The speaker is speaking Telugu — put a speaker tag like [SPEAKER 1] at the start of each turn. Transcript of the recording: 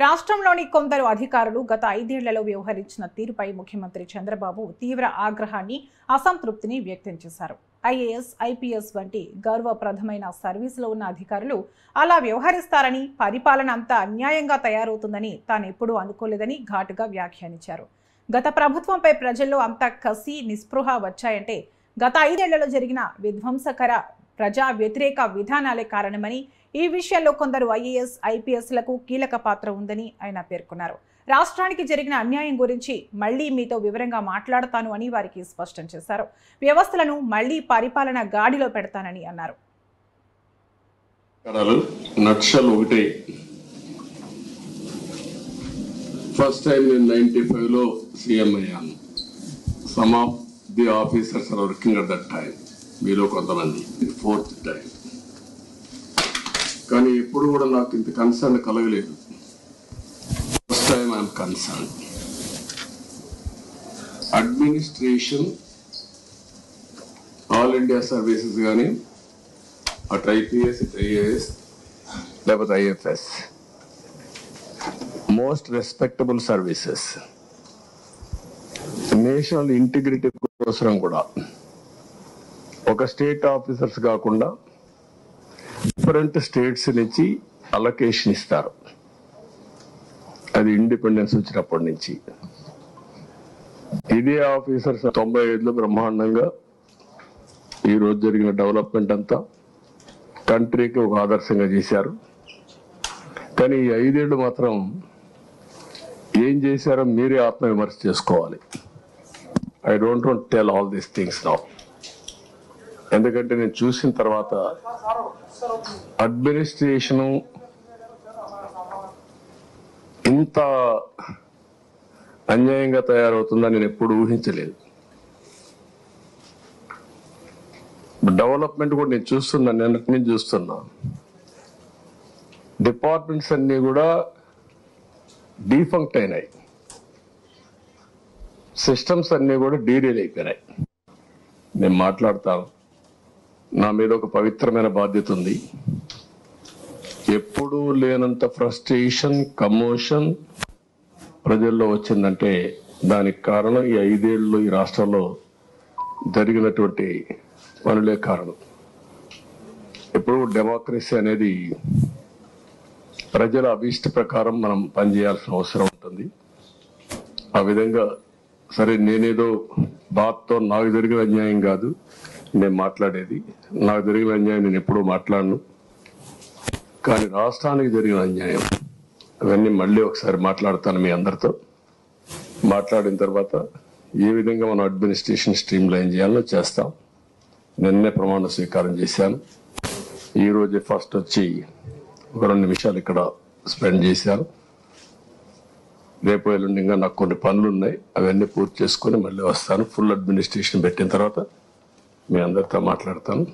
[SPEAKER 1] రాష్ట్రంలోని కొందరు అధికారులు గత 5 ఏళ్లలో వ్యవహరించిన తీరుపై ముఖ్యమంత్రి చంద్రబాబు తీవ్ర ఆగ్రహాన్ని, అసంతృప్తిని వ్యక్తం చేశారు. ఐఏఎస్, ఐపీఎస్ వంటి గౌరవప్రదమైన సర్వీసులో ఉన్న అధికారులు అలా వ్యవహరిస్తారని, పరిపాలన అంతా అన్యాయంగా తయారవుతుందని తానెప్పుడూ అనుకోలేదని ఘాటుగా వ్యాఖ్యానించారు. గత ప్రభుత్వంపై ప్రజల్లో అంత కసి, నిస్పృహ వచ్చాయంటే గత 5 ఏళ్లలో జరిగిన విధ్వంసకర ప్రజా వ్యతిరేక విధానాలే కారణమని, ఈ విషయంలో కొందరు ఐఏఎస్, ఐపీఎస్లకు కీలక పాత్ర ఉందని ఆయన పేర్కొన్నారు. రాష్ట్రానికి జరిగిన అన్యాయం గురించి మళ్లీ మీతో వివరంగా మాట్లాడతాను అని వారికి స్పష్టం చేశారు. వ్యవస్థలను మళ్లీ పరిపాలన గాడిలో పెడతానని అన్నారు.
[SPEAKER 2] ఫస్ట్ టైం నేను 95లో సీఎం అయ్యాను. Some of the officers are working at that time. మీలో కొంతమంది 4th టైం. కానీ ఎప్పుడు కూడా నాకు ఇంత కన్సర్న్ కలగలేదు. First time I'm concern. Administration, all India services కానీ అటు ఐపీఎస్, ఇటు ఐఏఎస్ లేకపోతే IFS, most respectable services, national integrity కోసం కూడా ఒక స్టేట్ ఆఫీసర్స్ కాకుండా డిఫరెంట్ స్టేట్స్ నుంచి అలొకేషన్ ఇస్తారు. అది ఇండిపెండెన్స్ వచ్చినప్పటి నుంచి. ఇదే ఆఫీసర్స్ 95లో బ్రహ్మాండంగా ఈరోజు జరిగిన డెవలప్మెంట్ అంతా కంట్రీకి ఒక ఆదర్శంగా చేశారు. కానీ ఈ 5 ఏళ్ళు మాత్రం ఏం చేశారో మీరే ఆత్మవిమర్శ చేసుకోవాలి. I don't want tell all these things now. ఎందుకంటే నేను చూసిన తర్వాత అడ్మినిస్ట్రేషను ఇంత అన్యాయంగా తయారవుతుందని నేను ఎప్పుడు ఊహించలేదు. డెవలప్మెంట్ కూడా నేను చూస్తున్నా, నిన్నటి నుంచి చూస్తున్నా. డిపార్ట్మెంట్స్ అన్ని కూడా డీఫంక్ట్ అయినాయి, సిస్టమ్స్ అన్ని కూడా డీరేల్ అయిపోయినాయి. నేను మాట్లాడతాను, నా మీద ఒక పవిత్రమైన బాధ్యత ఉంది. ఎప్పుడూ లేనంత ఫ్రస్ట్రేషన్, కమోషన్ ప్రజల్లో వచ్చిందంటే దానికి కారణం ఈ 5 ఏళ్ళు ఈ రాష్ట్రంలో జరిగినటువంటి పనులే కారణం. ఎప్పుడు డెమోక్రసీ అనేది ప్రజల అభిష్ట ప్రకారం మనం పనిచేయాల్సిన అవసరం ఉంటుంది. ఆ విధంగా సరే, నేనేదో బాధతో నాకు జరిగిన అన్యాయం కాదు నేను మాట్లాడేది. నాకు జరిగిన అన్యాయం నేను ఎప్పుడూ మాట్లాడను. కానీ రాష్ట్రానికి జరిగిన అన్యాయం అవన్నీ మళ్ళీ ఒకసారి మాట్లాడతాను మీ అందరితో. మాట్లాడిన తర్వాత ఏ విధంగా మనం అడ్మినిస్ట్రేషన్ స్ట్రీమ్ లైన్ చేయాలో చేస్తాం. నిన్నే ప్రమాణ స్వీకారం చేశాను. ఈరోజే ఫస్ట్ వచ్చి ఒక 2 నిమిషాలు ఇక్కడ స్పెండ్ చేశాను. రేపు ఎల్లుండిగా నాకు కొన్ని పనులు ఉన్నాయి, అవన్నీ పూర్తి చేసుకుని మళ్ళీ వస్తాను. ఫుల్ అడ్మినిస్ట్రేషన్ పెట్టిన తర్వాత మీ అందరితో మాట్లాడతాను.